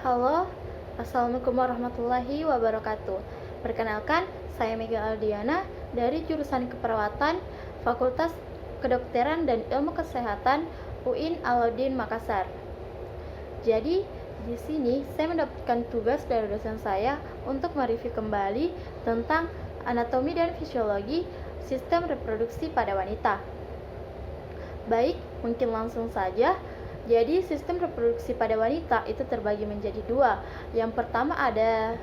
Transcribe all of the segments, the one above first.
Halo, Assalamualaikum warahmatullahi wabarakatuh. Perkenalkan, saya Mega Aldiana dari jurusan Keperawatan, Fakultas Kedokteran dan Ilmu Kesehatan UIN Alauddin Makassar. Jadi, di sini saya mendapatkan tugas dari dosen saya untuk mereview kembali tentang anatomi dan fisiologi sistem reproduksi pada wanita. Baik, mungkin langsung saja. Jadi sistem reproduksi pada wanita itu terbagi menjadi dua. Yang pertama ada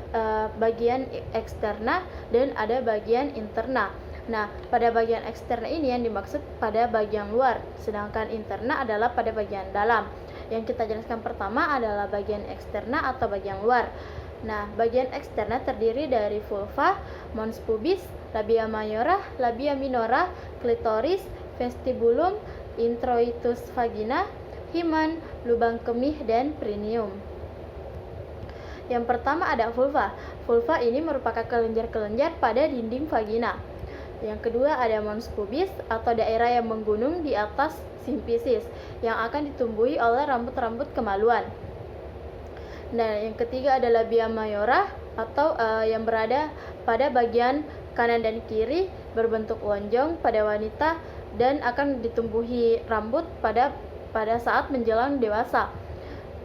bagian eksterna dan ada bagian interna. Nah, pada bagian eksterna ini yang dimaksud pada bagian luar, sedangkan interna adalah pada bagian dalam. Yang kita jelaskan pertama adalah bagian eksterna atau bagian luar. Nah, bagian eksterna terdiri dari vulva, mons pubis, labia mayora, labia minora, klitoris, vestibulum, introitus vagina, himen, lubang kemih, dan perineum. Yang pertama ada vulva. Vulva ini merupakan kelenjar-kelenjar pada dinding vagina. Yang kedua ada mons pubis atau daerah yang menggunung di atas simfisis yang akan ditumbuhi oleh rambut-rambut kemaluan. Nah, yang ketiga ada labia mayora atau yang berada pada bagian kanan dan kiri berbentuk lonjong pada wanita dan akan ditumbuhi rambut pada saat menjelang dewasa.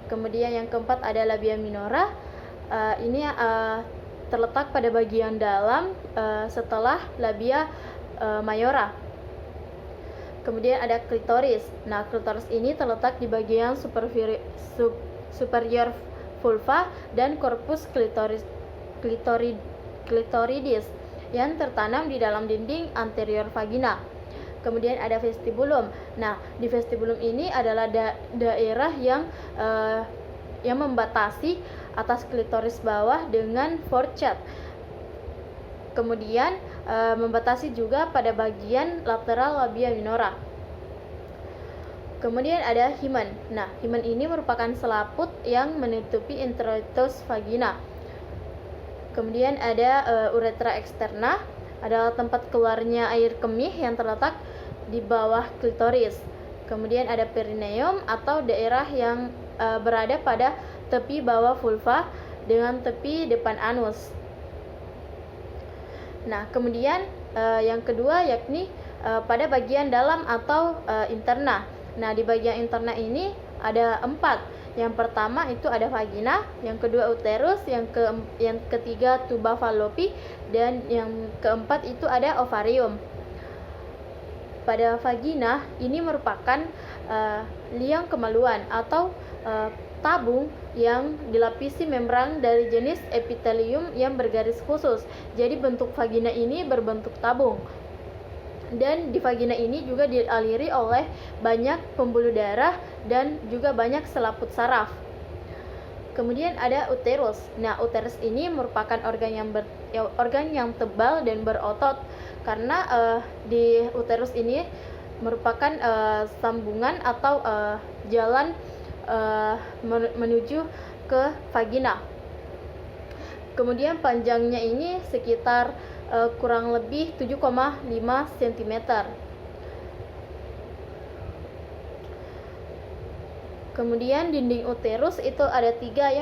Kemudian yang keempat ada labia minora. Ini terletak pada bagian dalam setelah labia mayora. Kemudian ada klitoris. Nah, klitoris ini terletak di bagian superior vulva dan korpus klitoridis yang tertanam di dalam dinding anterior vagina. Kemudian ada vestibulum. Nah, di vestibulum ini adalah daerah yang membatasi atas klitoris bawah dengan foregut. Kemudian membatasi juga pada bagian lateral labia minora. Kemudian ada himen. Nah, himen ini merupakan selaput yang menutupi introitus vagina. Kemudian ada uretra eksterna, adalah tempat keluarnya air kemih yang terletak di bawah klitoris. Kemudian ada perineum atau daerah yang berada pada tepi bawah vulva dengan tepi depan anus. Nah, kemudian yang kedua yakni pada bagian dalam atau interna. Nah, di bagian interna ini ada 4. Yang pertama itu ada vagina, yang kedua uterus, yang ketiga tuba fallopi, dan yang keempat itu ada ovarium. Pada vagina ini merupakan liang kemaluan atau tabung yang dilapisi membran dari jenis epitelium yang bergaris khusus. Jadi bentuk vagina ini berbentuk tabung. Dan di vagina ini juga dialiri oleh banyak pembuluh darah dan juga banyak selaput saraf. Kemudian ada uterus. Nah, uterus ini merupakan organ yang tebal dan berotot karena di uterus ini merupakan sambungan atau jalan menuju ke vagina. Kemudian panjangnya ini sekitar kurang lebih 7,5 cm. Kemudian dinding uterus itu ada 3.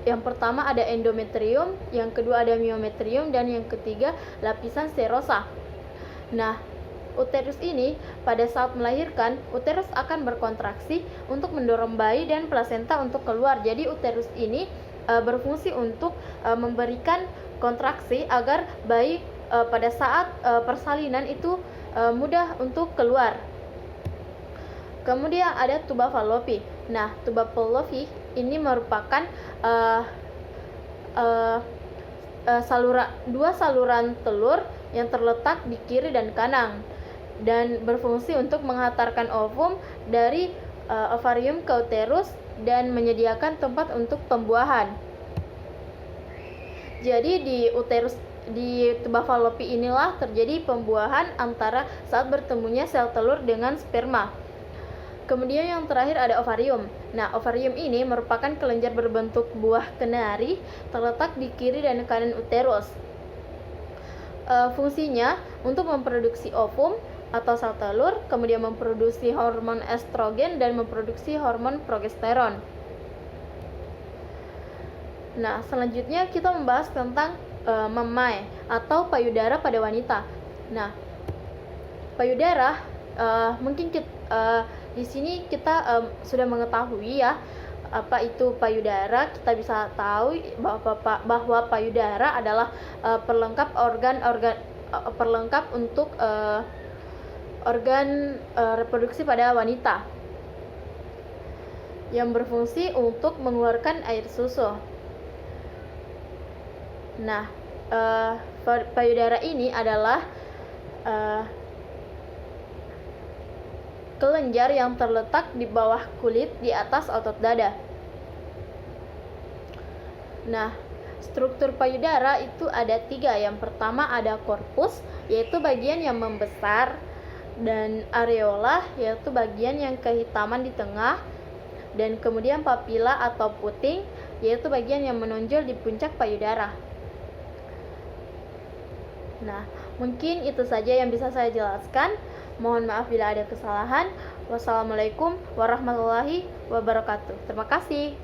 Yang pertama ada endometrium, yang kedua ada myometrium, dan yang ketiga lapisan serosa. Nah, uterus ini pada saat melahirkan, uterus akan berkontraksi untuk mendorong bayi dan plasenta untuk keluar. Jadi uterus ini berfungsi untuk memberikan kontraksi agar bayi pada saat persalinan itu mudah untuk keluar. Kemudian ada tuba fallopi. Nah, tuba fallopi ini merupakan dua saluran telur yang terletak di kiri dan kanan dan berfungsi untuk menghantarkan ovum dari ovarium ke uterus dan menyediakan tempat untuk pembuahan. Jadi di tuba fallopi inilah terjadi pembuahan antara saat bertemunya sel telur dengan sperma. Kemudian yang terakhir ada ovarium. Nah, ovarium ini merupakan kelenjar berbentuk buah kenari terletak di kiri dan kanan uterus. Fungsinya untuk memproduksi ovum atau sel telur, kemudian memproduksi hormon estrogen dan memproduksi hormon progesteron. Nah, selanjutnya kita membahas tentang memai atau payudara pada wanita. Nah, payudara mungkin di sini kita sudah mengetahui ya apa itu payudara. Kita bisa tahu bahwa payudara adalah perlengkap perlengkap untuk organ reproduksi pada wanita yang berfungsi untuk mengeluarkan air susu. Nah, payudara ini adalah kelenjar yang terletak di bawah kulit di atas otot dada. Nah, struktur payudara itu ada 3. Yang pertama ada korpus, yaitu bagian yang membesar, dan areola, yaitu bagian yang kehitaman di tengah, dan kemudian papila atau puting, yaitu bagian yang menonjol di puncak payudara. Nah, mungkin itu saja yang bisa saya jelaskan. Mohon maaf bila ada kesalahan. Wassalamualaikum warahmatullahi wabarakatuh. Terima kasih.